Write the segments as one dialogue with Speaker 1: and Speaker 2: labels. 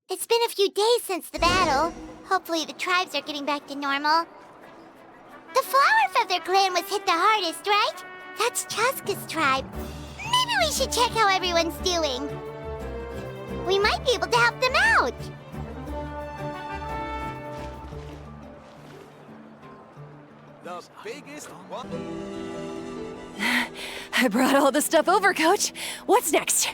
Speaker 1: It's been a few days since the battle. Hopefully the tribes are getting back to normal. The Flower Feather clan was hit the hardest, right? That's Chaska's tribe. Maybe we should check how everyone's doing. We might be able to help them out.
Speaker 2: The biggest one.
Speaker 3: I brought all the stuff over, Coach. What's next?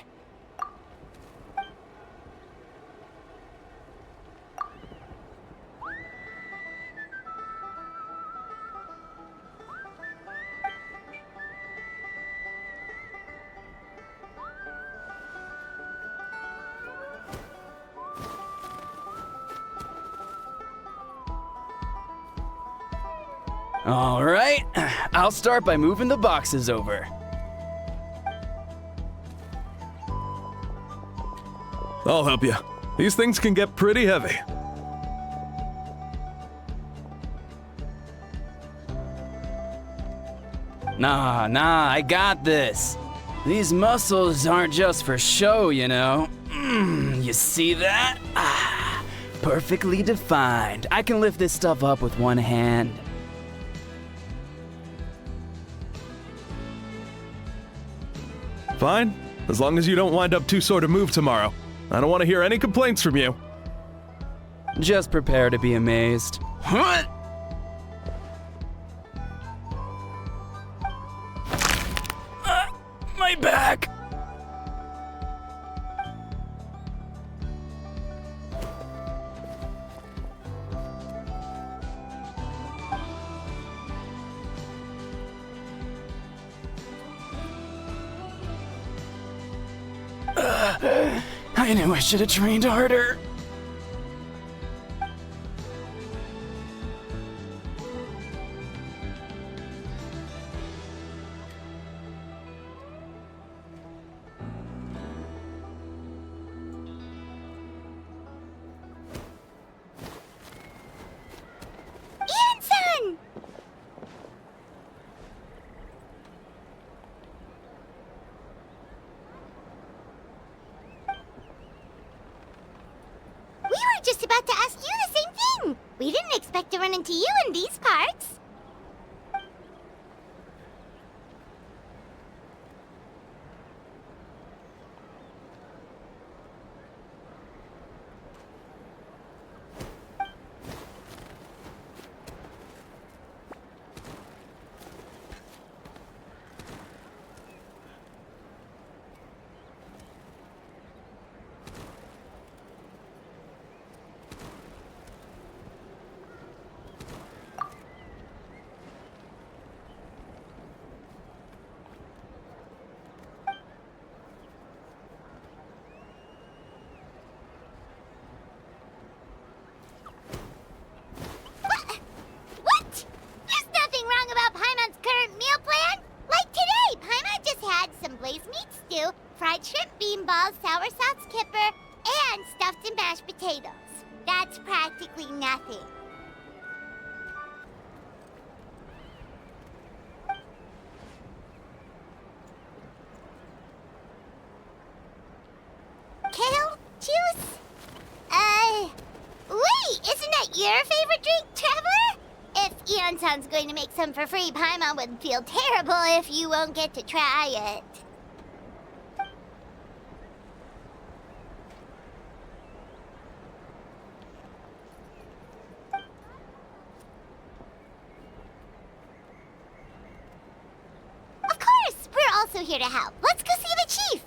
Speaker 4: All right, I'll start by moving the boxes over.
Speaker 5: I'll help you. These things can get pretty heavy.
Speaker 4: Nah, I got this. These muscles aren't just for show, you know. You see that? Perfectly defined. I can lift this stuff up with one hand.
Speaker 5: Fine, as long as you don't wind up too sore to move tomorrow. I don't want to hear any complaints from you.
Speaker 4: Just prepare to be amazed. What? My back! I knew I should have trained harder.
Speaker 1: Ian-san! We were just about to ask you the same thing. We didn't expect to run into you in these parts. What? There's nothing wrong about Paimon's current meal plan. Like today, Paimon just had some blazed meat stew, fried shrimp bean balls, sour sauce kipper, and stuffed and mashed potatoes. That's practically nothing. Kale juice? Wait, isn't that your favorite drink, Traveler? If Eon-san's going to make some for free, Paimon would feel terrible if you won't get to try it. Of course, we're also here to help. Let's go see the chief.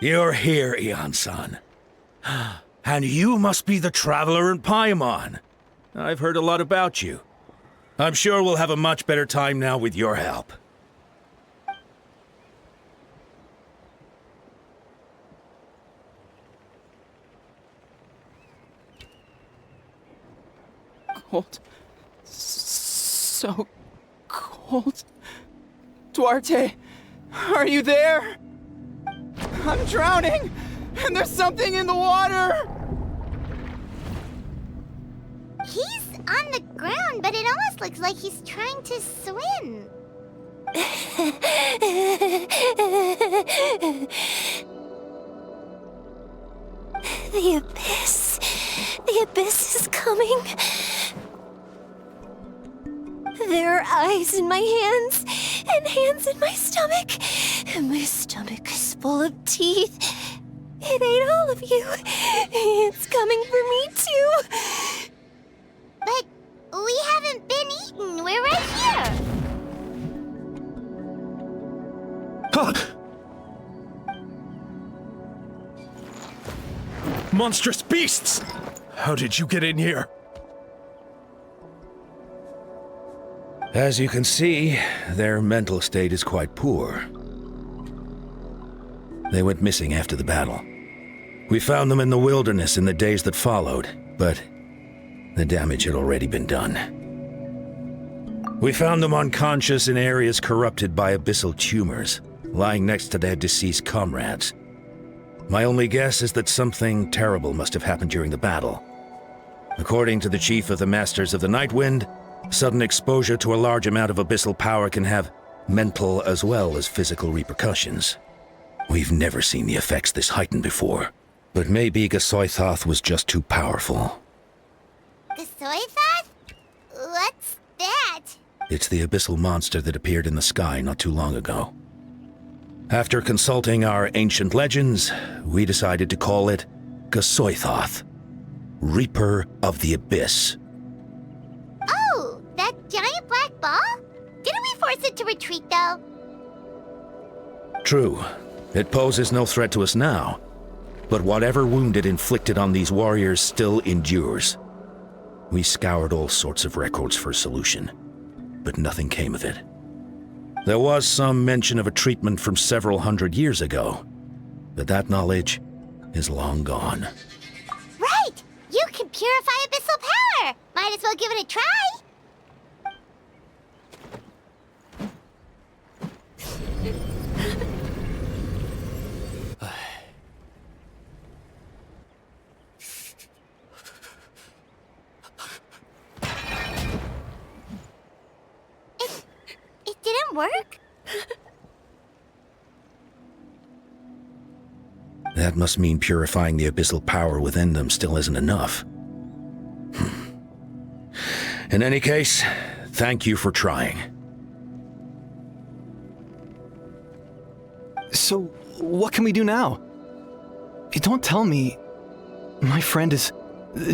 Speaker 6: You're here, Eon-san. And you must be the traveler in Paimon. I've heard a lot about you. I'm sure we'll have a much better time now with your help.
Speaker 4: Cold. So cold. Duarte, are you there? I'm drowning! And there's something in the water!
Speaker 1: He's on the ground, but it almost looks like he's trying to swim.
Speaker 3: The abyss. The abyss is coming. There are eyes in my hands, and hands in my stomach. And my stomach is full of teeth. It ate all of you. It's coming for me too.
Speaker 1: But we haven't been eaten. We're right here.
Speaker 5: Monstrous beasts! How did you get in here?
Speaker 6: As you can see, their mental state is quite poor. They went missing after the battle. We found them in the wilderness in the days that followed, but the damage had already been done. We found them unconscious in areas corrupted by abyssal tumors, lying next to their deceased comrades. My only guess is that something terrible must have happened during the battle. According to the chief of the Masters of the Nightwind, sudden exposure to a large amount of abyssal power can have mental as well as physical repercussions. We've never seen the effects this heightened before, but maybe Gasoithoth was just too powerful.
Speaker 1: Gasoithoth? What's that?
Speaker 6: It's the abyssal monster that appeared in the sky not too long ago. After consulting our ancient legends, we decided to call it Gasoithoth, Reaper of the Abyss.
Speaker 1: Oh, that giant black ball? Didn't we force it to retreat, though?
Speaker 6: True. It poses no threat to us now, but whatever wound it inflicted on these warriors still endures. We scoured all sorts of records for a solution, but nothing came of it. There was some mention of a treatment from several hundred years ago, but that knowledge is long gone.
Speaker 1: Right! You can purify abyssal power! Might as well give it a try! It didn't work?
Speaker 6: That must mean purifying the abyssal power within them still isn't enough. In any case, thank you for trying.
Speaker 7: So, what can we do now? Don't tell me my friend is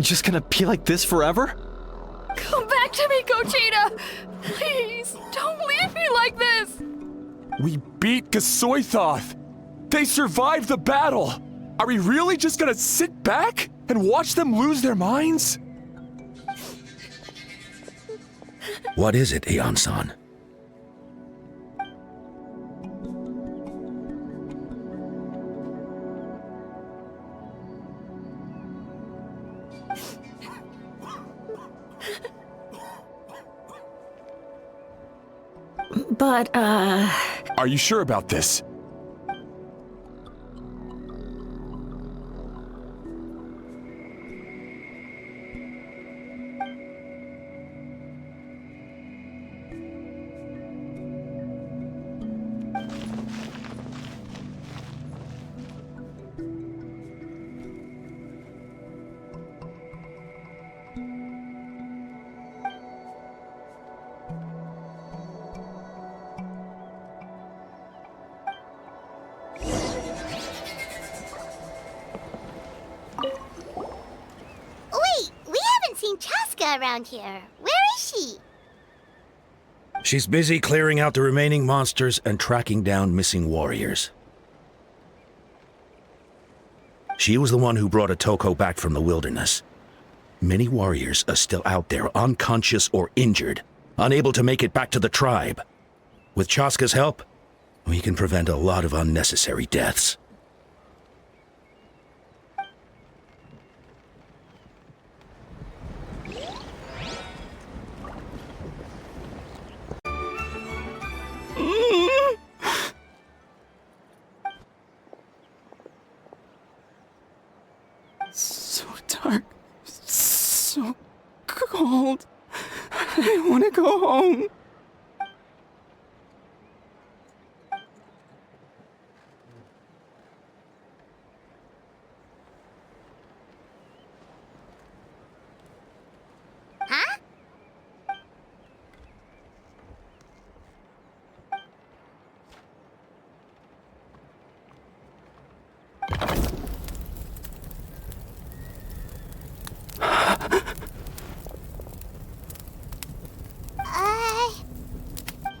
Speaker 7: just gonna be like this forever?
Speaker 3: Come back to me, Gogeta! Please, don't leave me like this!
Speaker 8: We beat Gasoithoth! They survived the battle! Are we really just gonna sit back and watch them lose their minds?
Speaker 6: What is it, Aeon-san?
Speaker 3: But,
Speaker 8: Are you sure about this?
Speaker 1: Wait, we haven't seen Chaska around here. Where is she?
Speaker 6: She's busy clearing out the remaining monsters and tracking down missing warriors. She was the one who brought Otoko back from the wilderness. Many warriors are still out there, unconscious or injured, unable to make it back to the tribe. With Chaska's help, we can prevent a lot of unnecessary deaths.
Speaker 4: dark. So cold. I want to go home.
Speaker 1: Huh?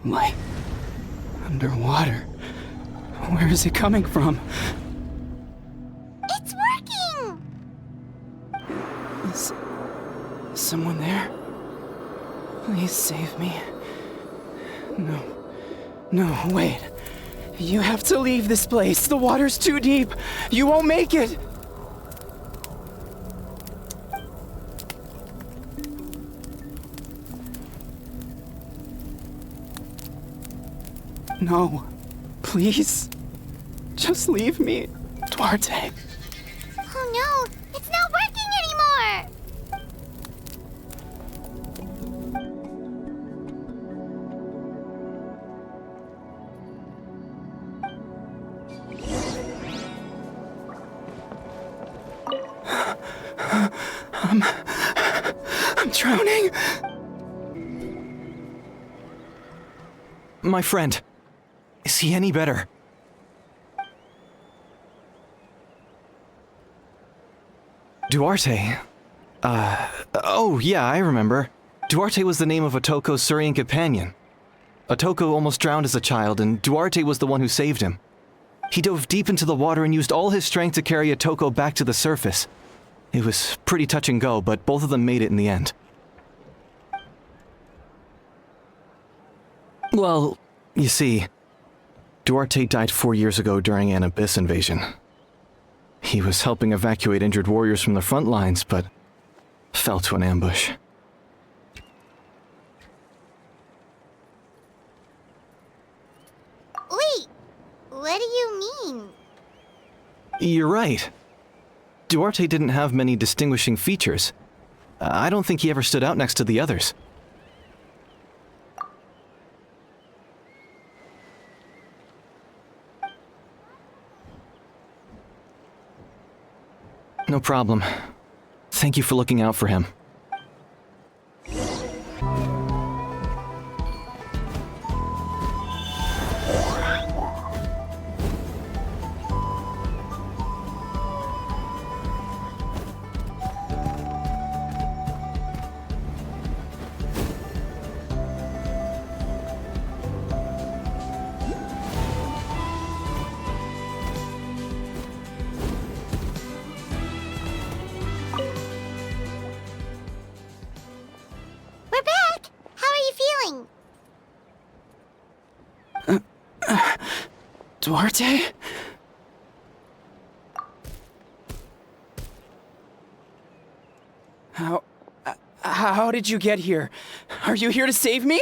Speaker 4: Light. Underwater. Where is it coming from?
Speaker 1: It's working!
Speaker 4: Is someone there? Please save me. No. No, wait. You have to leave this place. The water's too deep. You won't make it. No. Please. Just leave me, Duarte.
Speaker 1: Oh no, it's not working anymore!
Speaker 4: I'm drowning.
Speaker 7: My friend, is he any better? Duarte? Oh yeah, I remember. Duarte was the name of Otoko's Surian companion. Otoko almost drowned as a child, and Duarte was the one who saved him. He dove deep into the water and used all his strength to carry Otoko back to the surface. It was pretty touch and go, but both of them made it in the end. Well, you see, Duarte died 4 years ago during an Abyss invasion. He was helping evacuate injured warriors from the front lines, but fell to an ambush.
Speaker 1: Wait, what do you mean?
Speaker 7: You're right. Duarte didn't have many distinguishing features. I don't think he ever stood out next to the others. No problem. Thank you for looking out for him.
Speaker 1: We're back! How are you feeling?
Speaker 4: Duarte? How did you get here? Are you here to save me?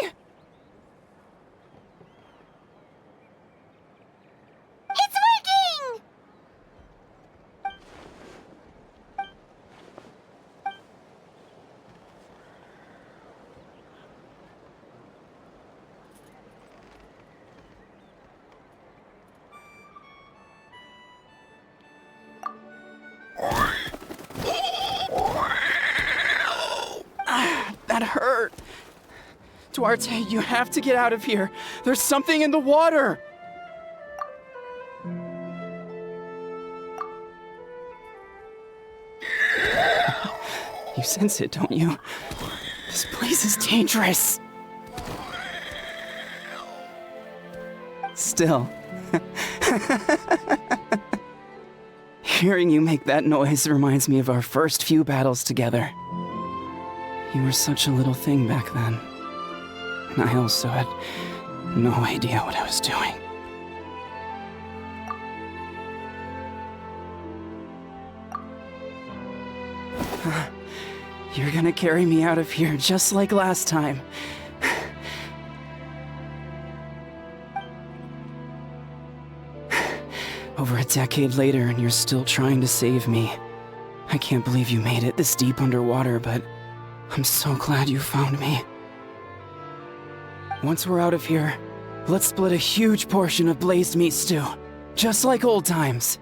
Speaker 1: It's working!
Speaker 4: That hurt. Duarte, you have to get out of here. There's something in the water. You sense it, don't you? This place is dangerous. Still. Hearing you make that noise reminds me of our first few battles together. You were such a little thing back then. And I also had no idea what I was doing. You're gonna carry me out of here just like last time. Over a decade later, and you're still trying to save me. I can't believe you made it this deep underwater, but I'm so glad you found me. Once we're out of here, let's split a huge portion of blazed meat stew, just like old times.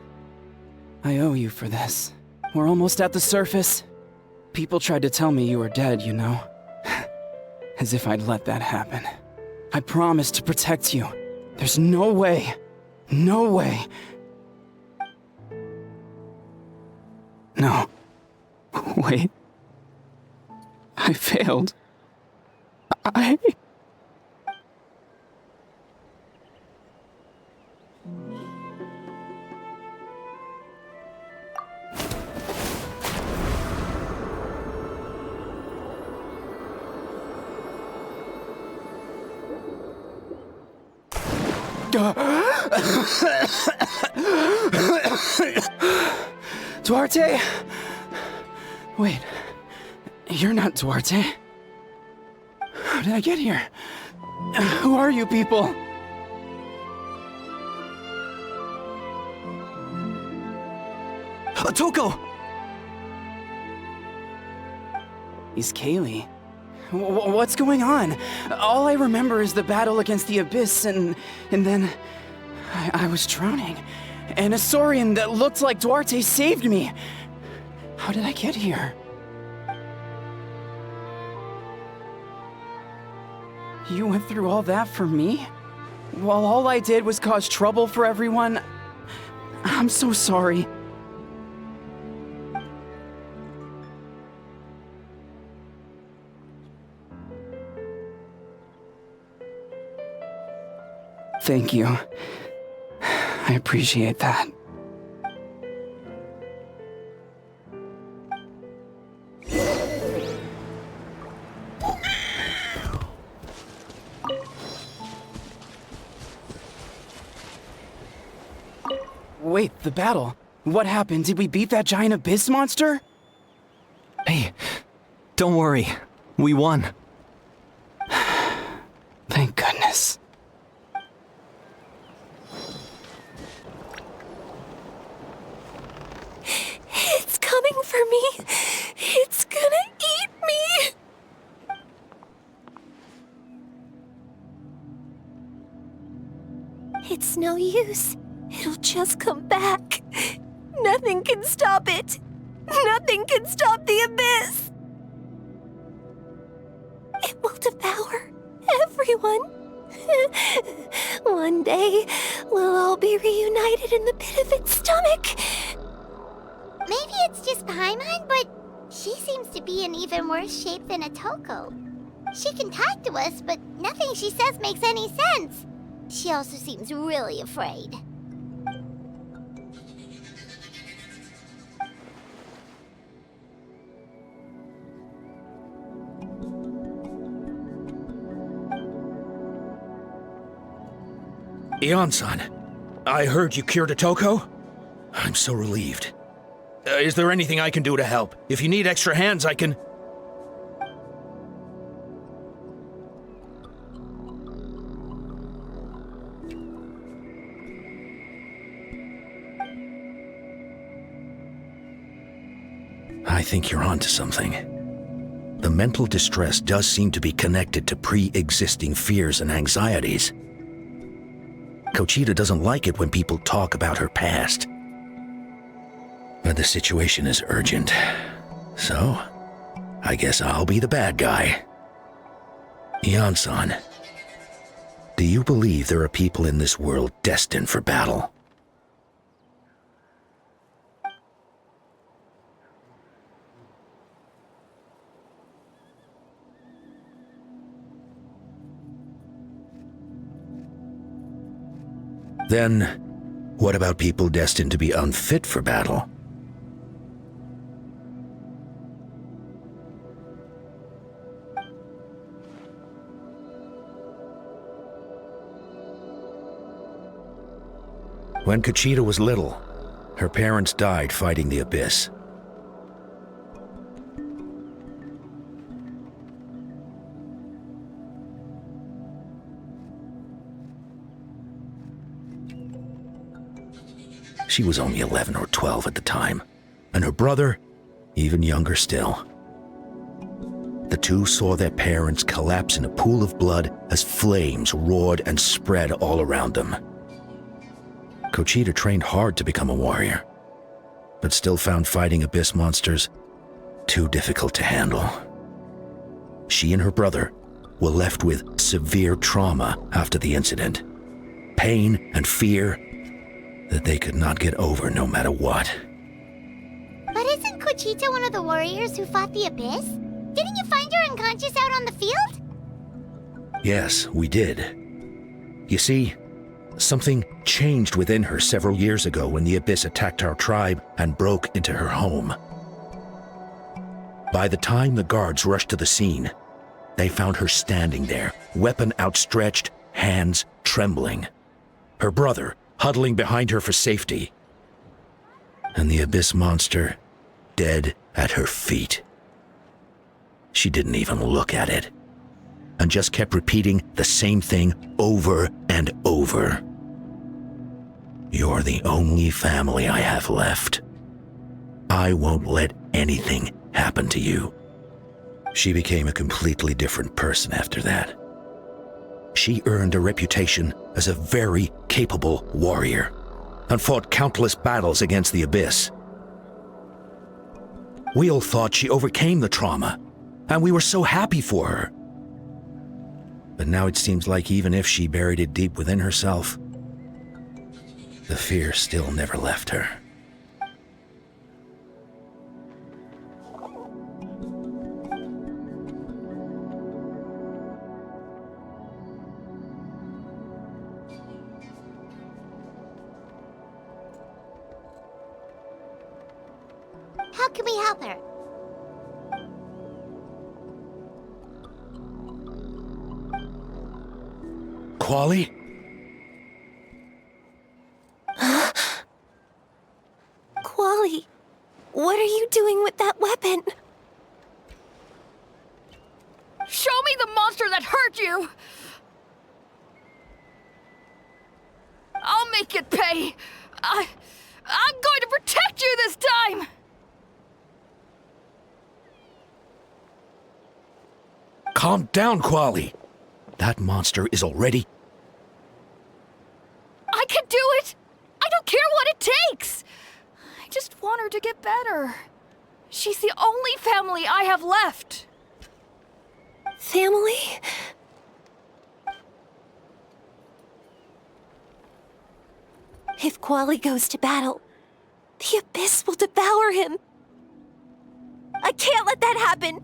Speaker 4: I owe you for this. We're almost at the surface. People tried to tell me you were dead, you know? As if I'd let that happen. I promised to protect you. There's no way. No way. No. Wait. I failed. I... Duarte? Wait, you're not Duarte. How did I get here? Who are you people?
Speaker 7: Otoko!
Speaker 4: He's Kaylee. What's going on? All I remember is the battle against the Abyss, and then I was drowning. And a Saurian that looked like Duarte saved me. How did I get here? You went through all that for me? While all I did was cause trouble for everyone? I'm so sorry. Thank you. I appreciate that. Wait, the battle. What happened? Did we beat that giant abyss monster?
Speaker 7: Hey, don't worry. We won.
Speaker 4: Thank goodness.
Speaker 3: It's coming for me. It's gonna eat me. It's no use. It'll just come back. Nothing can stop it. Nothing can stop the abyss. It will devour everyone. One day, we'll all be reunited in the pit of its stomach.
Speaker 1: Maybe it's just Paimon, but she seems to be in even worse shape than Otoko. She can talk to us, but nothing she says makes any sense. She also seems really afraid.
Speaker 6: Ion-san, I heard you cured Otoko? I'm so relieved. Is there anything I can do to help? If you need extra hands, I can... I think you're onto something. The mental distress does seem to be connected to pre-existing fears and anxieties. Kochita doesn't like it when people talk about her past. But the situation is urgent. So, I guess I'll be the bad guy. Ion-san, do you believe there are people in this world destined for battle? Then, what about people destined to be unfit for battle? When Kochita was little, her parents died fighting the Abyss. She was only 11 or 12 at the time, and her brother, even younger still. The two saw their parents collapse in a pool of blood as flames roared and spread all around them. Kochita trained hard to become a warrior, but still found fighting abyss monsters too difficult to handle. She and her brother were left with severe trauma after the incident, pain and fear that they could not get over no matter what.
Speaker 1: But isn't Kochita one of the warriors who fought the Abyss? Didn't you find her unconscious out on the field?
Speaker 6: Yes, we did. You see, something changed within her several years ago when the Abyss attacked our tribe and broke into her home. By the time the guards rushed to the scene, they found her standing there, weapon outstretched, hands trembling. Her brother huddling behind her for safety. And the Abyss monster dead at her feet. She didn't even look at it, and just kept repeating the same thing over and over. You're the only family I have left. I won't let anything happen to you. She became a completely different person after that. She earned a reputation as a very capable warrior and fought countless battles against the Abyss. We all thought she overcame the trauma, and we were so happy for her. But now it seems like even if she buried it deep within herself, the fear still never left her.
Speaker 1: How can we help her?
Speaker 6: Quali?
Speaker 3: Quali, what are you doing with that weapon?
Speaker 9: Show me the monster that hurt you! I'll make it pay! I'm going to protect you this time!
Speaker 6: Calm down, Quali. That monster is already...
Speaker 9: I can do it! I don't care what it takes! I just want her to get better. She's the only family I have left.
Speaker 3: Family? If Quali goes to battle, the Abyss will devour him. I can't let that happen.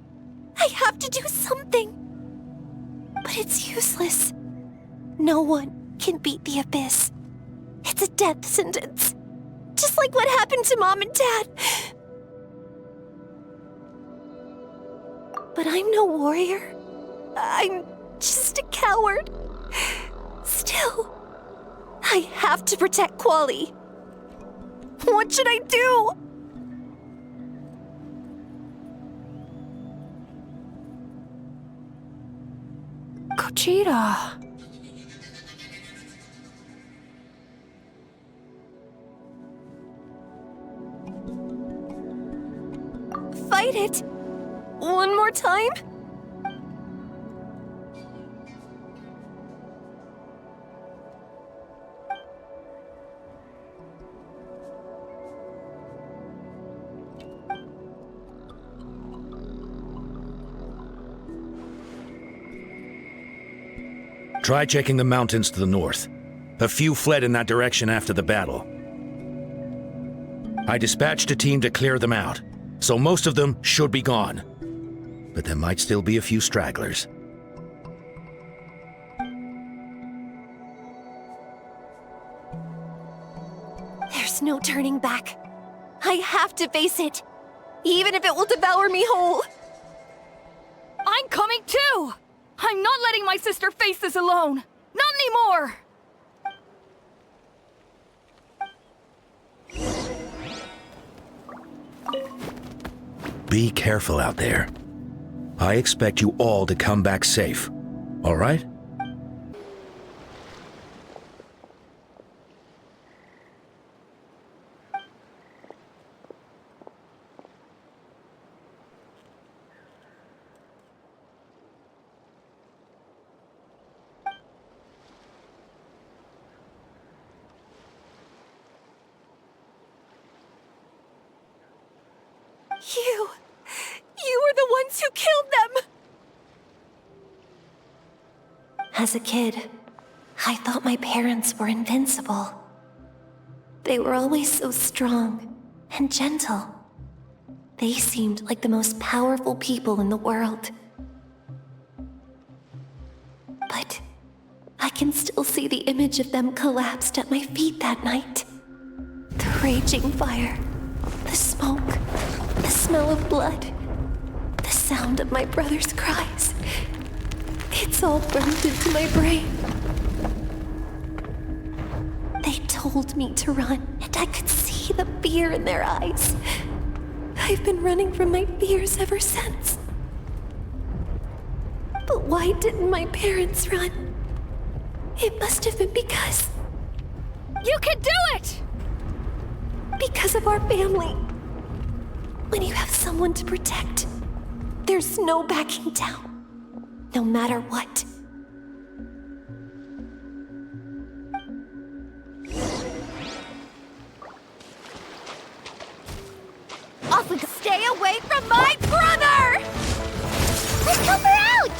Speaker 3: I have to do something. But it's useless. No one can beat the Abyss. It's a death sentence. Just like what happened to Mom and Dad. But I'm no warrior. I'm just a coward. Still, I have to protect Quali. What should I do?
Speaker 9: Kochita.
Speaker 3: Fight it. One more time?
Speaker 6: Try checking the mountains to the north. A few fled in that direction after the battle. I dispatched a team to clear them out, so most of them should be gone. But there might still be a few stragglers.
Speaker 3: There's no turning back. I have to face it, even if it will devour me whole.
Speaker 9: I'm coming too! I'm not letting my sister face this alone! Not anymore!
Speaker 6: Be careful out there. I expect you all to come back safe, all right?
Speaker 3: You were the ones who killed them! As a kid, I thought my parents were invincible. They were always so strong and gentle. They seemed like the most powerful people in the world. But I can still see the image of them collapsed at my feet that night. The raging fire, the smoke, the smell of blood, the sound of my brother's cries. It's all burned into my brain. They told me to run, and I could see the fear in their eyes. I've been running from my fears ever since. But why didn't my parents run? It must have been because...
Speaker 9: You can do it!
Speaker 3: Because of our family. When you have someone to protect, there's no backing down. No matter what.
Speaker 9: Off we go! Stay away from my brother!
Speaker 1: Let's help her out!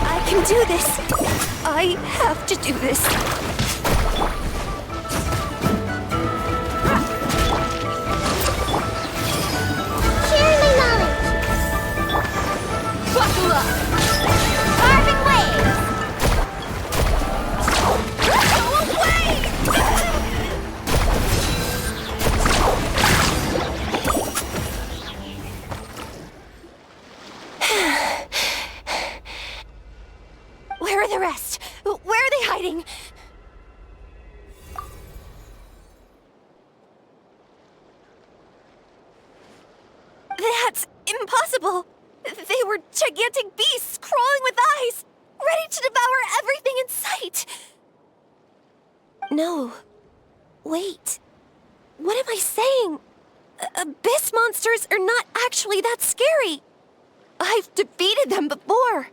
Speaker 3: I can do this. I have to do this.
Speaker 1: Share my knowledge!
Speaker 9: Buckle up!
Speaker 1: Carving waves!
Speaker 9: Go away!
Speaker 3: Where are the rest? Where are they hiding? That's impossible! They were gigantic beasts crawling with eyes, ready to devour everything in sight! No. Wait. What am I saying? Abyss monsters are not actually that scary. I've defeated them before.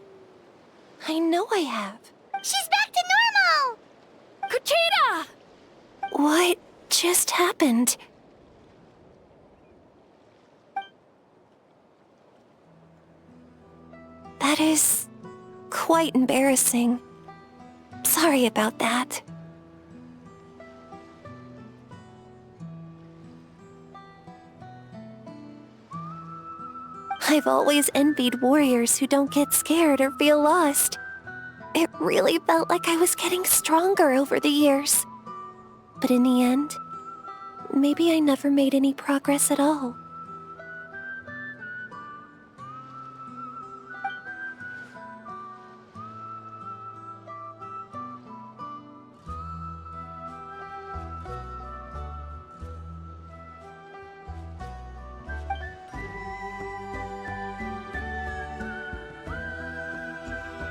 Speaker 3: I know I have.
Speaker 1: She's back to normal!
Speaker 9: Kuchita!
Speaker 3: What just happened? That is quite embarrassing. Sorry about that. I've always envied warriors who don't get scared or feel lost. It really felt like I was getting stronger over the years. But in the end, maybe I never made any progress at all.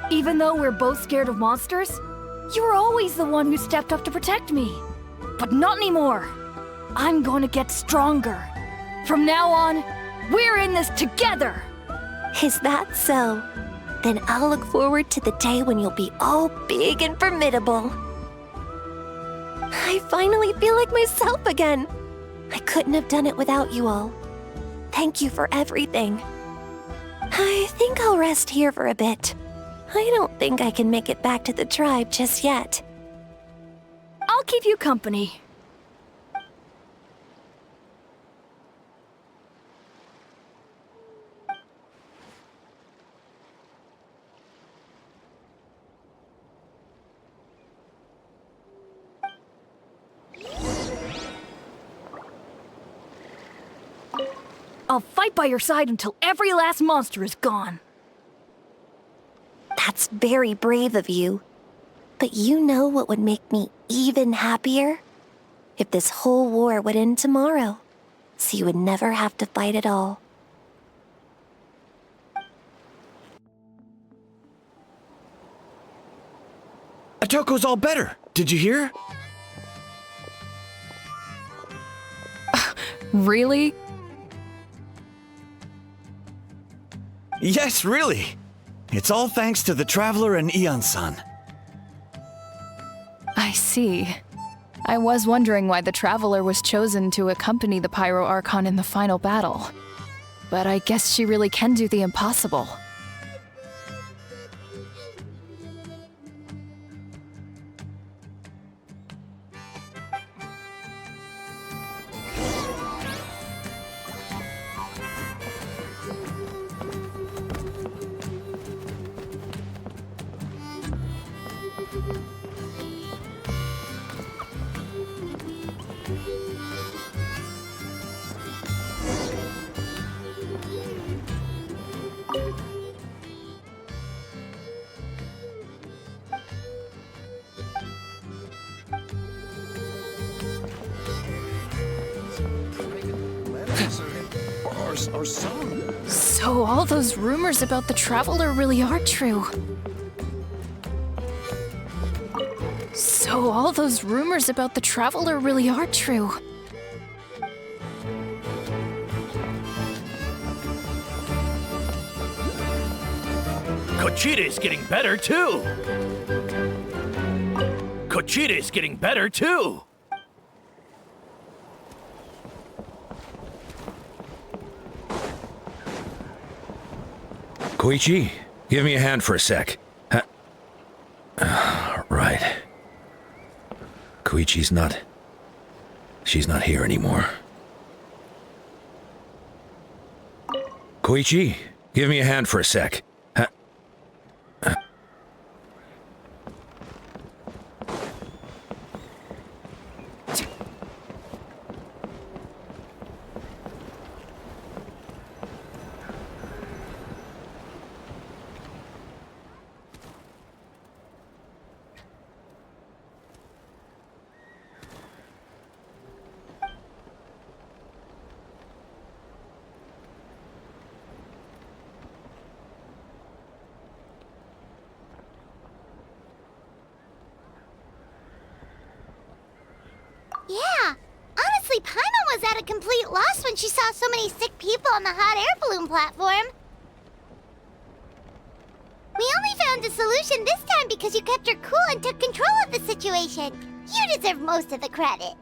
Speaker 9: Even though we're both scared of monsters, you were always the one who stepped up to protect me. But not anymore. I'm going to get stronger. From now on, we're in this together.
Speaker 3: Is that so? Then I'll look forward to the day when you'll be all big and formidable. I finally feel like myself again. I couldn't have done it without you all. Thank you for everything. I think I'll rest here for a bit. I don't think I can make it back to the tribe just yet.
Speaker 9: I'll keep you company. I'll fight by your side until every last monster is gone.
Speaker 3: That's very brave of you. But you know what would make me even happier? If this whole war would end tomorrow, so you would never have to fight at all.
Speaker 6: Atoko's all better. Did you hear?
Speaker 9: Really?
Speaker 6: Yes, really.
Speaker 10: It's all thanks to the Traveler and Eon-san.
Speaker 9: I see. I was wondering why the Traveler was chosen to accompany the Pyro Archon in the final battle. But I guess she really can do the impossible.
Speaker 8: Our song.
Speaker 9: So all those rumors about the Traveler really are true. So all those rumors about the Traveler really are true.
Speaker 6: Kochide's getting better too! Kochide's getting better too! Koichi, give me a hand for a sec. Right. Koichi's not... She's not here anymore. Koichi, give me a hand for a sec.
Speaker 1: Yeah, honestly, Paimon was at a complete loss when she saw so many sick people on the hot air balloon platform. We only found a solution this time because you kept your cool and took control of the situation. You deserve most of the credit.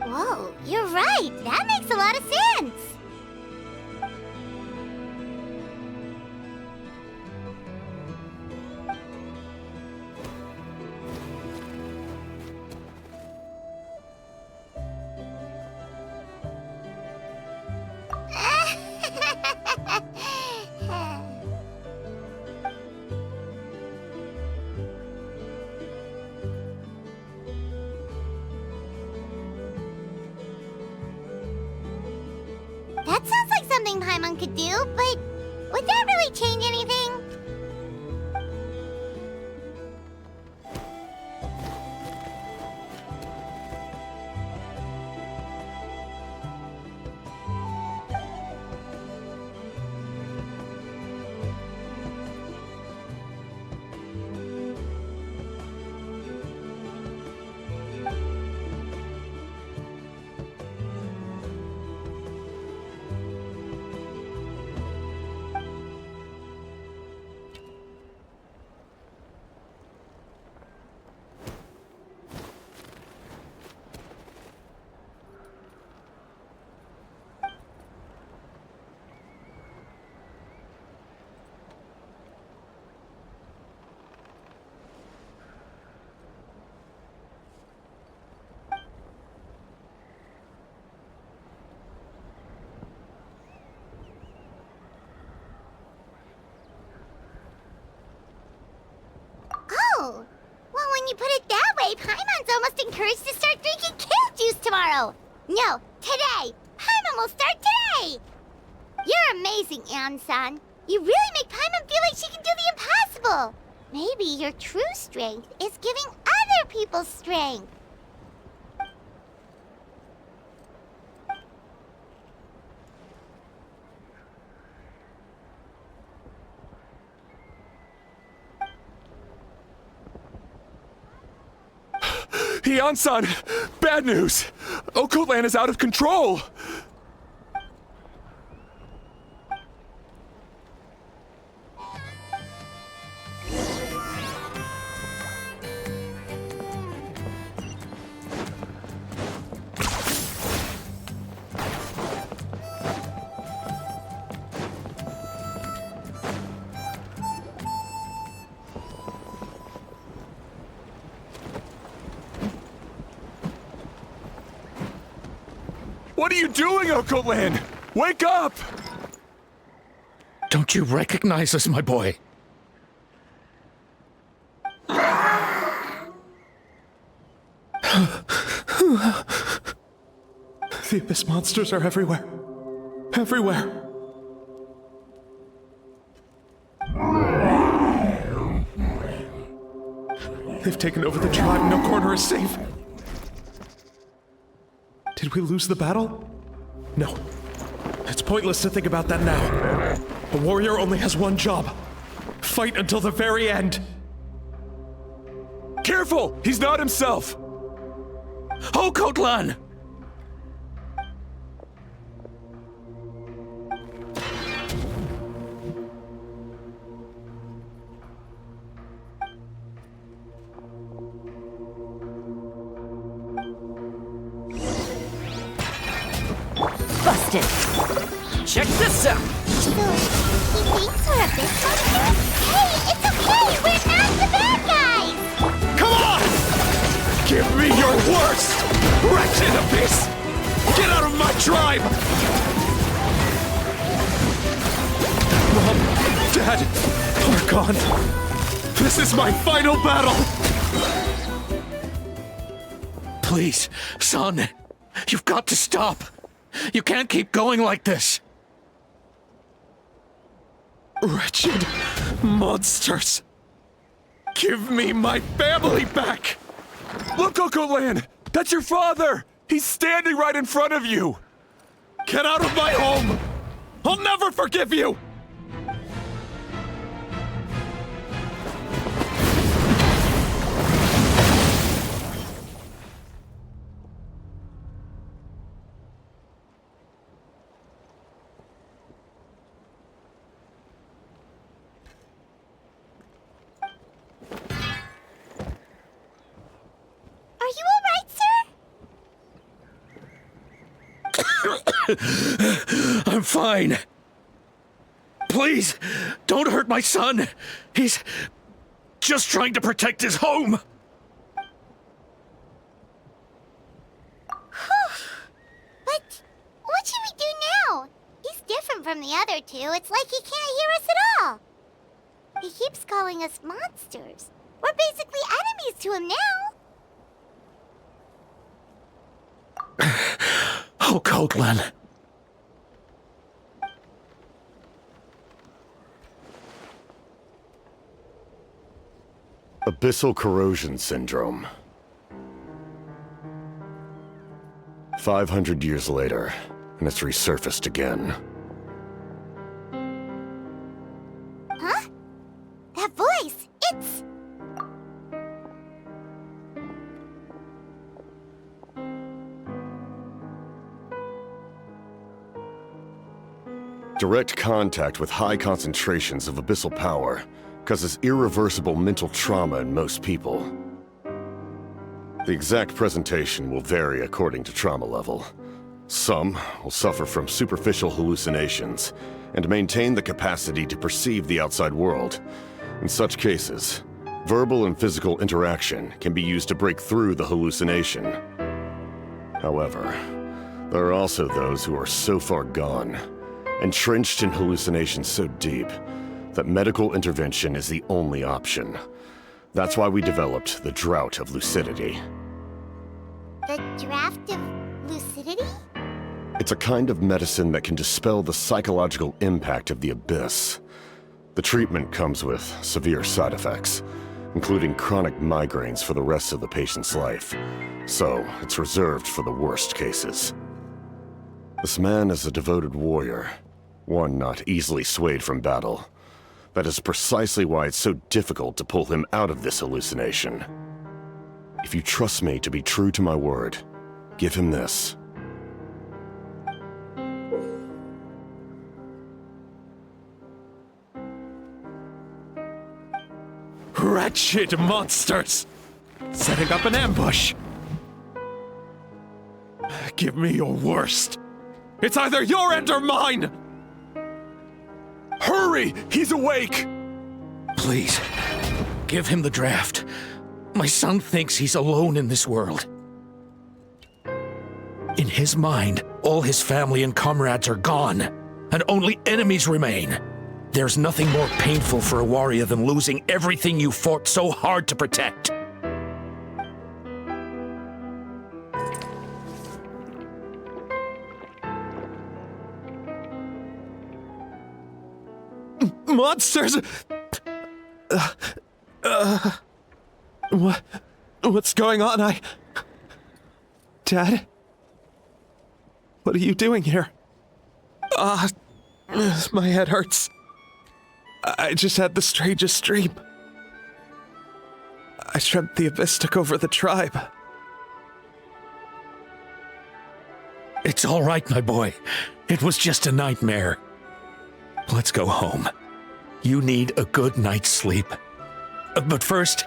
Speaker 1: Whoa, you're right. That makes a lot of sense. That sounds like something Paimon could do, but would that really change anything? Oh, well, when when you put it that way, Paimon's almost encouraged to start drinking kale juice tomorrow. No, today. Paimon will start today. You're amazing, Eon-san. You really make Paimon feel like she can do the impossible. Maybe your true strength is giving other people strength.
Speaker 8: Eon-san! Bad news! Okoland is out of control! What are you doing, Okoland? Wake up!
Speaker 6: Don't you recognize us, my boy?
Speaker 5: The Abyss monsters are everywhere. Everywhere. They've taken over the tribe. No corner is safe. Did we lose the battle? No. It's pointless to think about that now. A warrior only has one job. Fight until the very end.
Speaker 8: Careful! He's not himself!
Speaker 6: Okotlan!
Speaker 9: Busted.
Speaker 4: Check this out!
Speaker 1: So, he thinks we're Abyss monsters? Hey, it's okay! We're not the bad guys!
Speaker 8: Come on! Give me your worst! Wretched Abyss! Get out of my tribe!
Speaker 5: Mom, Dad, Archon. This is my final battle!
Speaker 6: Please, son. You've got to stop. You can't keep going like this.
Speaker 5: Wretched monsters. Give me my family back!
Speaker 8: Look, Okoland! That's your father! He's standing right in front of you!
Speaker 5: Get out of my home! I'll never forgive you!
Speaker 1: Are you alright, sir?
Speaker 6: I'm fine. Please, don't hurt my son. He's just trying to protect his home.
Speaker 1: But what should we do now? He's different from the other two. It's like he can't hear us at all. He keeps calling us monsters. We're basically enemies to him now.
Speaker 6: Okotlan.
Speaker 11: Abyssal corrosion syndrome. 500 years later, and it's resurfaced again.
Speaker 1: Huh? That voice, it's...
Speaker 11: Direct contact with high concentrations of abyssal power causes irreversible mental trauma in most people. The exact presentation will vary according to trauma level. Some will suffer from superficial hallucinations and maintain the capacity to perceive the outside world. In such cases, verbal and physical interaction can be used to break through the hallucination. However, there are also those who are so far gone, entrenched in hallucinations so deep, that medical intervention is the only option. That's why we developed the Drought of Lucidity.
Speaker 1: The draft of lucidity?
Speaker 11: It's a kind of medicine that can dispel the psychological impact of the abyss. The treatment comes with severe side effects, including chronic migraines for the rest of the patient's life. So, it's reserved for the worst cases. This man is a devoted warrior, one not easily swayed from battle. That is precisely why it's so difficult to pull him out of this hallucination. If you trust me to be true to my word, give him this.
Speaker 5: Wretched monsters! Setting up an ambush! Give me your worst. It's either your end or mine!
Speaker 8: Hurry! He's awake!
Speaker 6: Please, give him the draft. My son thinks he's alone in this world. In his mind, all his family and comrades are gone, and only enemies remain. There's nothing more painful for a warrior than losing everything you fought so hard to protect.
Speaker 5: Monsters! What's going on? Dad? What are you doing here? My head hurts. I just had the strangest dream. I dreamt the abyss took over the tribe.
Speaker 6: It's all right, my boy. It was just a nightmare. Let's go home. You need a good night's sleep. But first,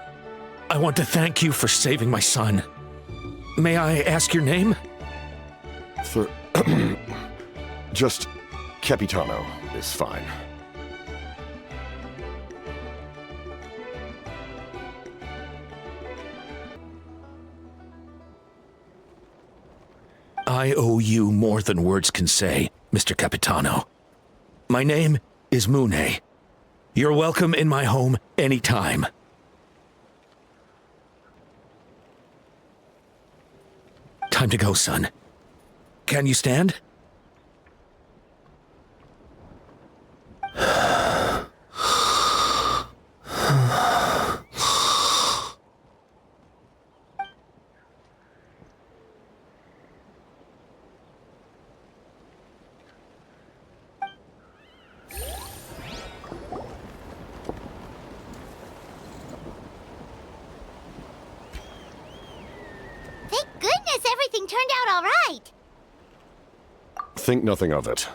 Speaker 6: I want to thank you for saving my son. May I ask your name?
Speaker 11: Just Capitano is fine.
Speaker 6: I owe you more than words can say, Mr. Capitano. My name is Mune. You're welcome in my home anytime. Time to go, son. Can you stand?
Speaker 1: Thank goodness everything turned out all right.
Speaker 11: Think nothing of it.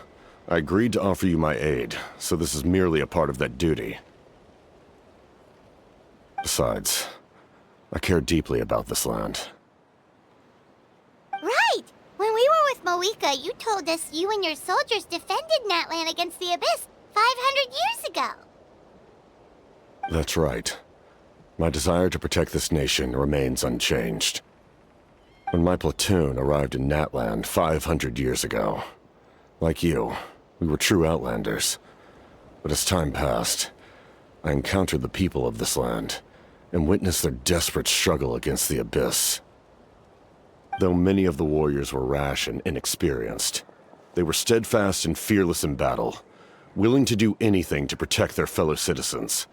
Speaker 11: I agreed to offer you my aid, so this is merely a part of that duty. Besides, I care deeply about this land.
Speaker 1: Right! When we were with Moika, you told us you and your soldiers defended Natlan against the Abyss 500 years ago.
Speaker 11: That's right. My desire to protect this nation remains unchanged. When my platoon arrived in Natland 500 years ago, like you, we were true outlanders. But as time passed, I encountered the people of this land and witnessed their desperate struggle against the Abyss. Though many of the warriors were rash and inexperienced, they were steadfast and fearless in battle, willing to do anything to protect their fellow citizens,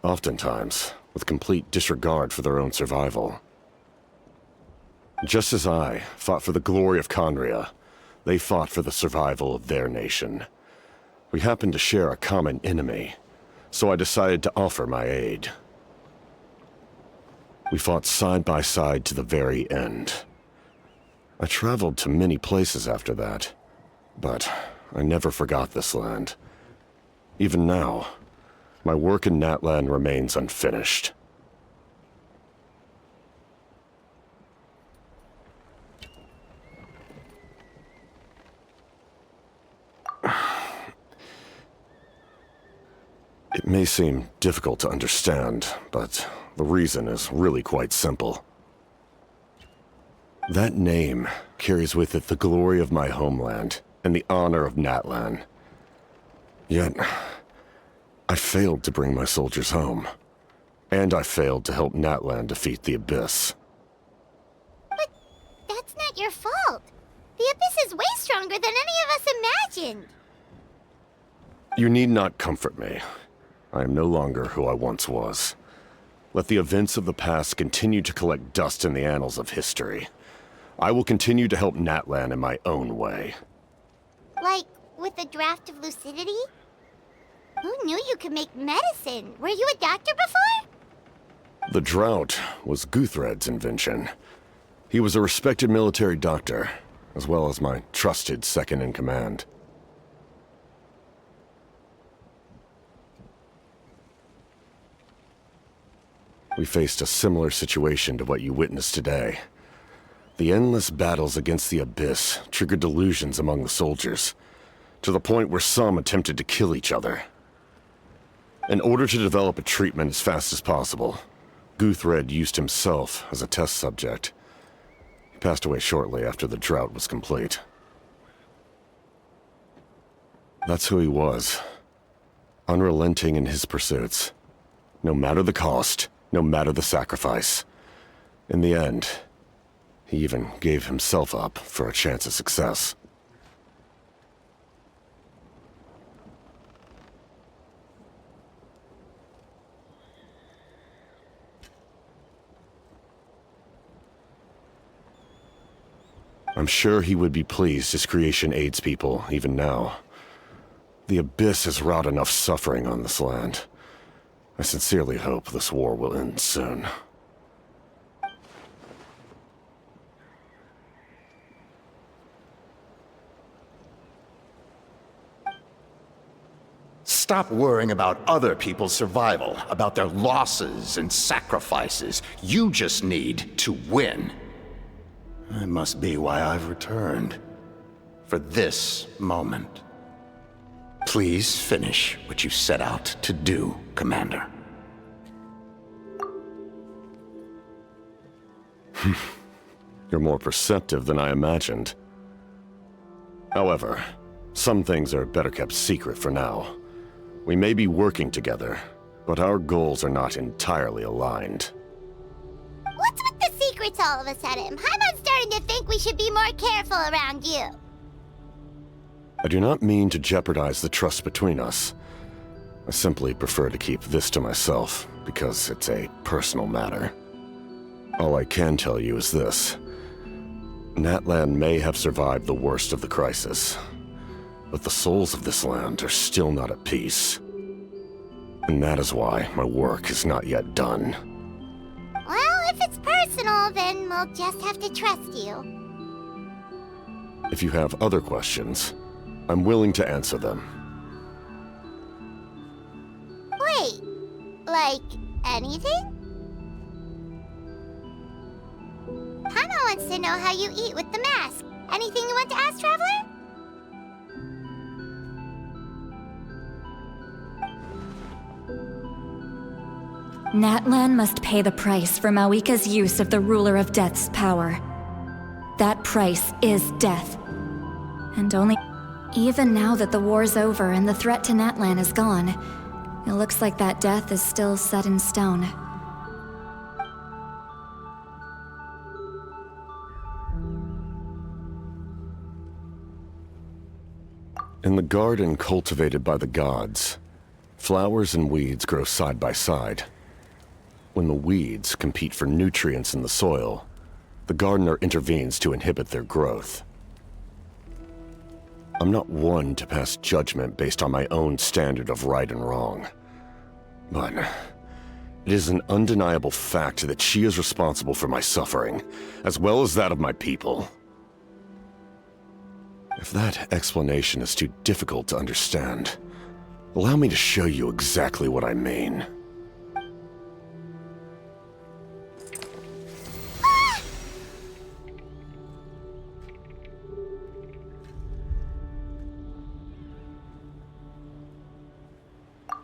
Speaker 11: oftentimes with complete disregard for their own survival. Just as I fought for the glory of Conria, they fought for the survival of their nation. We happened to share a common enemy, so I decided to offer my aid. We fought side by side to the very end. I traveled to many places after that, but I never forgot this land. Even now, my work in Natlan remains unfinished. It may seem difficult to understand, but the reason is really quite simple. That name carries with it the glory of my homeland and the honor of Natlan. Yet, I failed to bring my soldiers home. And I failed to help Natlan defeat the Abyss.
Speaker 1: But that's not your fault. The Abyss is way stronger than any of us imagined.
Speaker 11: You need not comfort me. I am no longer who I once was. Let the events of the past continue to collect dust in the annals of history. I will continue to help Natlan in my own way.
Speaker 1: Like, with the draft of lucidity? Who knew you could make medicine? Were you a doctor before?
Speaker 11: The drought was Guthred's invention. He was a respected military doctor, as well as my trusted second-in-command. We faced a similar situation to what you witnessed today. The endless battles against the Abyss triggered delusions among the soldiers, to the point where some attempted to kill each other. In order to develop a treatment as fast as possible, Guthred used himself as a test subject. He passed away shortly after the drought was complete. That's who he was. Unrelenting in his pursuits. No matter the cost, no matter the sacrifice. In the end, he even gave himself up for a chance at success. I'm sure he would be pleased his creation aids people, even now. The Abyss has wrought enough suffering on this land. I sincerely hope this war will end soon.
Speaker 12: Stop worrying about other people's survival, about their losses and sacrifices. You just need to win. That must be why I've returned. For this moment. Please finish what you set out to do, Commander.
Speaker 11: You're more perceptive than I imagined. However, some things are better kept secret for now. We may be working together, but our goals are not entirely aligned.
Speaker 1: What's with the secrets all of a sudden? I'm starting to think we should be more careful around you.
Speaker 11: I do not mean to jeopardize the trust between us. I simply prefer to keep this to myself, because it's a personal matter. All I can tell you is this. Natlan may have survived the worst of the crisis, but the souls of this land are still not at peace. And that is why my work is not yet done.
Speaker 1: Well, if it's personal, then we'll just have to trust you.
Speaker 11: If you have other questions, I'm willing to answer them.
Speaker 1: Wait, like anything? Paimon wants to know how you eat with the mask. Anything you want to ask, Traveler?
Speaker 9: Natlan must pay the price for Mawika's use of the Ruler of Death's power. That price is death. And only... Even now that the war's over and the threat to Natlan is gone, it looks like that death is still set in stone.
Speaker 11: In the garden cultivated by the gods, flowers and weeds grow side by side. When the weeds compete for nutrients in the soil, the gardener intervenes to inhibit their growth. I'm not one to pass judgment based on my own standard of right and wrong. But it is an undeniable fact that she is responsible for my suffering, as well as that of my people. If that explanation is too difficult to understand, allow me to show you exactly what I mean.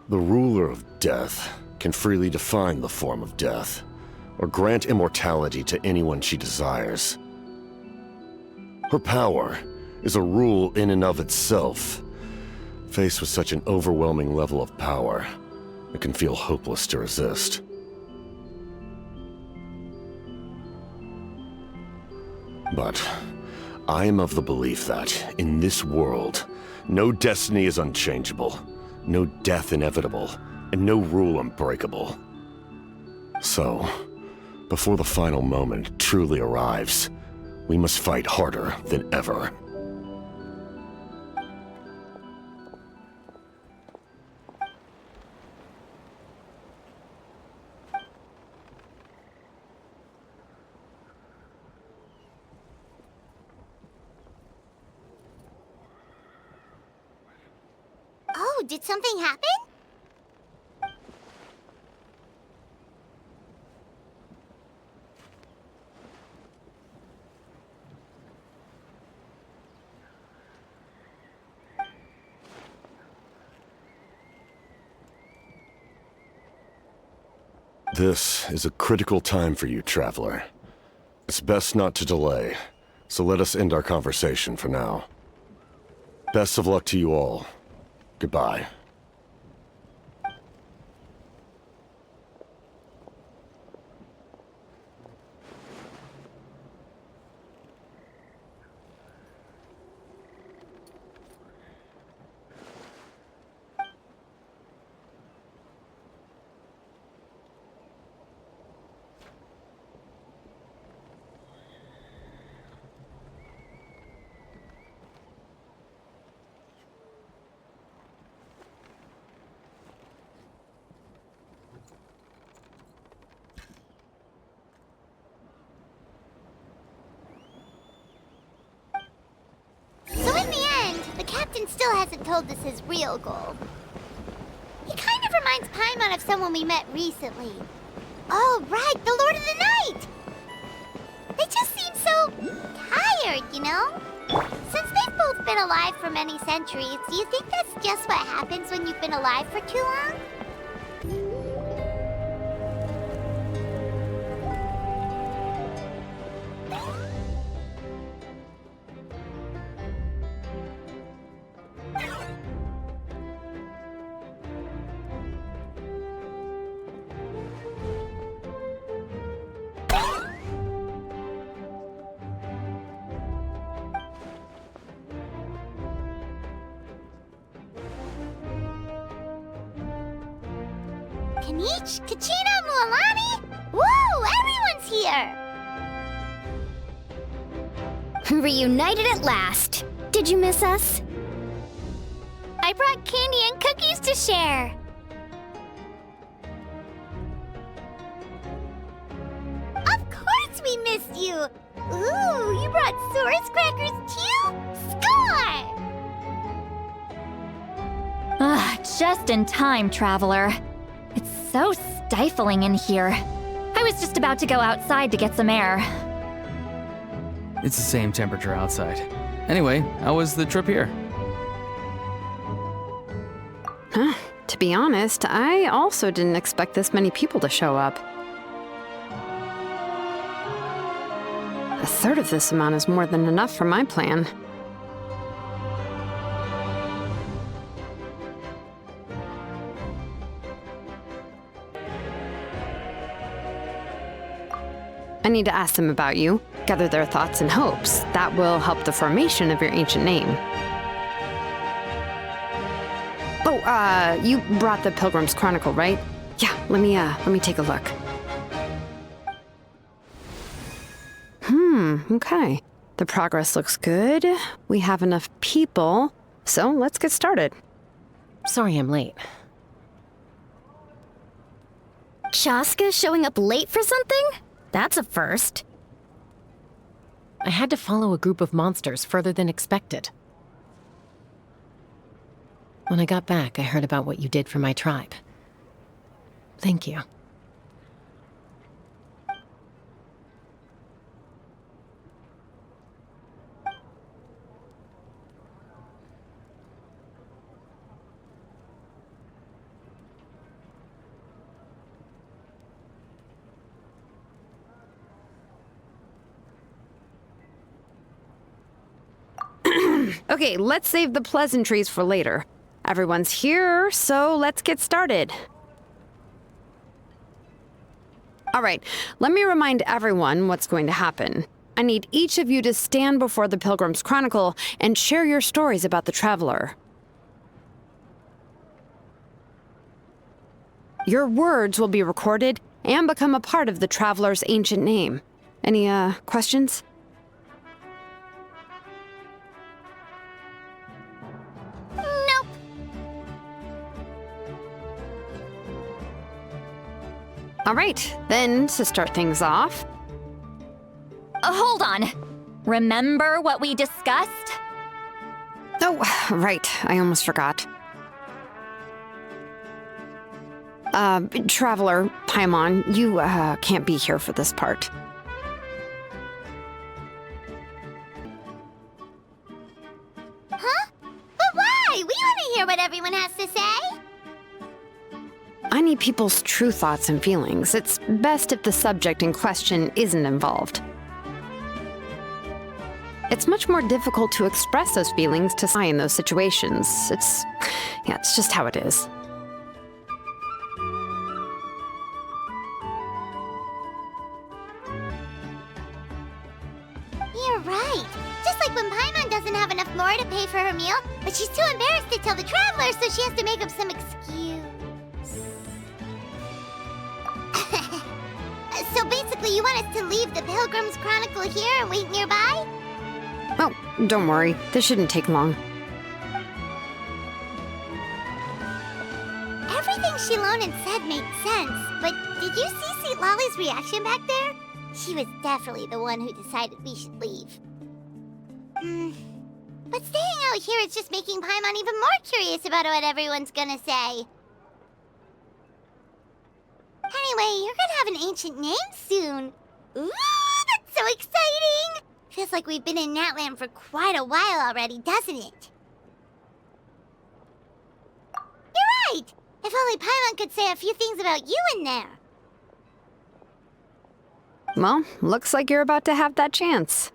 Speaker 11: The ruler of death can freely define the form of death, or grant immortality to anyone she desires. Her power is a rule in and of itself. Faced with such an overwhelming level of power, it can feel hopeless to resist. But I am of the belief that, in this world, no destiny is unchangeable, no death inevitable, and no rule unbreakable. So, before the final moment truly arrives, we must fight harder than ever.
Speaker 1: Oh, did something happen?
Speaker 11: This is a critical time for you, Traveler. It's best not to delay, so let us end our conversation for now. Best of luck to you all. Goodbye.
Speaker 1: Captain still hasn't told us his real goal. He kind of reminds Paimon of someone we met recently. Oh, right, the Lord of the Night! They just seem so tired, you know? Since they've both been alive for many centuries, do you think that's just what happens when you've been alive for too long? Kanich, Kachina, Mualani? Woo! Everyone's here!
Speaker 3: Reunited at last. Did you miss us?
Speaker 1: I brought candy and cookies to share. Of course we missed you! Ooh, you brought Source crackers too? Score!
Speaker 9: Just in time, Traveler. It's so stifling in here. I was just about to go outside to get some air.
Speaker 4: It's the same temperature outside. Anyway, how was the trip here?
Speaker 13: To be honest, I also didn't expect this many people to show up. A third of this amount is more than enough for my plan. I need to ask them about you, gather their thoughts and hopes. That will help the formation of your ancient name. Oh, you brought the Pilgrim's Chronicle, right? Yeah, let me take a look. Okay. The progress looks good. We have enough people, so let's get started.
Speaker 14: Sorry I'm late.
Speaker 3: Chaska showing up late for something? That's a first.
Speaker 14: I had to follow a group of monsters further than expected. When I got back, I heard about what you did for my tribe. Thank you.
Speaker 13: Okay, let's save the pleasantries for later. Everyone's here, so let's get started. All right, let me remind everyone what's going to happen. I need each of you to stand before the Pilgrim's Chronicle and share your stories about the Traveler. Your words will be recorded and become a part of the Traveler's ancient name. Any, questions?
Speaker 1: Nope.
Speaker 13: All right, then to start things off.
Speaker 15: Hold on. Remember what we discussed?
Speaker 13: Oh, right, I almost forgot. Traveler, Paimon, you, can't be here for this part.
Speaker 1: Huh? But why? We want to hear what everyone has to say.
Speaker 13: I need people's true thoughts and feelings. It's best if the subject in question isn't involved. It's much more difficult to express those feelings to Sai in those situations. It's just how it is.
Speaker 1: You're right. Just like when Paimon doesn't have enough lore to pay for her meal, but she's too embarrassed to tell the Traveler, so she has to make up some excuse. So basically, you want us to leave the Pilgrim's Chronicle here and wait nearby?
Speaker 13: Oh, don't worry. This shouldn't take long.
Speaker 1: Everything Shilonen said makes sense, but did you see Sweet Lolly's reaction back there? She was definitely the one who decided we should leave. But staying out here is just making Paimon even more curious about what everyone's gonna say. Anyway, you're gonna have an ancient name soon. Ooh, that's so exciting! Feels like we've been in Natland for quite a while already, doesn't it? You're right! If only Paimon could say a few things about you in there.
Speaker 13: Well, looks like you're about to have that chance.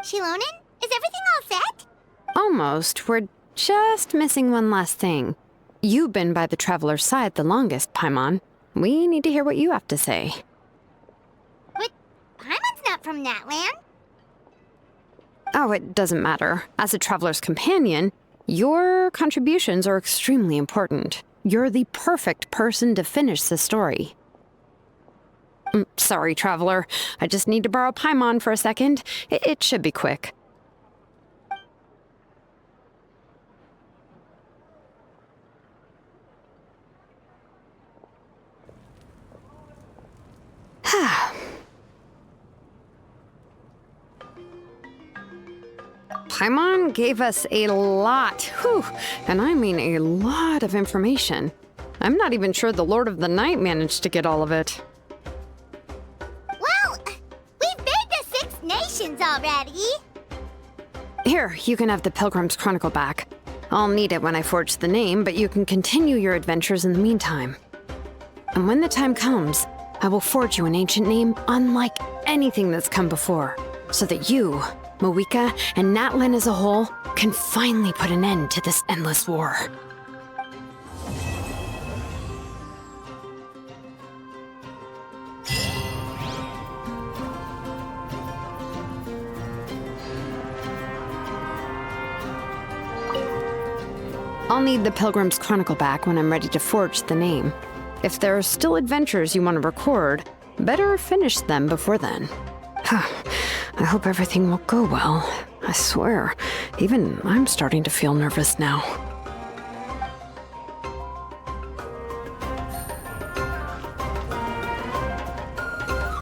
Speaker 1: Shilonen, is everything all set?
Speaker 13: Almost. We're just missing one last thing. You've been by the Traveler's side the longest, Paimon. We need to hear what you have to say.
Speaker 1: But Paimon's not from Natland.
Speaker 13: Oh, it doesn't matter. As a Traveler's companion, your contributions are extremely important. You're the perfect person to finish the story. Sorry, Traveler. I just need to borrow Paimon for a second. It should be quick. Paimon gave us a lot, and I mean a lot of information. I'm not even sure the Lord of the Night managed to get all of it.
Speaker 1: Well, we've been to 6 nations already.
Speaker 13: Here, you can have the Pilgrim's Chronicle back. I'll need it when I forge the name, but you can continue your adventures in the meantime. And when the time comes, I will forge you an ancient name unlike anything that's come before, so that you, Moeka, and Natlan as a whole can finally put an end to this endless war. I'll need the Pilgrim's Chronicle back when I'm ready to forge the name. If there are still adventures you want to record, better finish them before then. I hope everything will go well. I swear, even I'm starting to feel nervous now.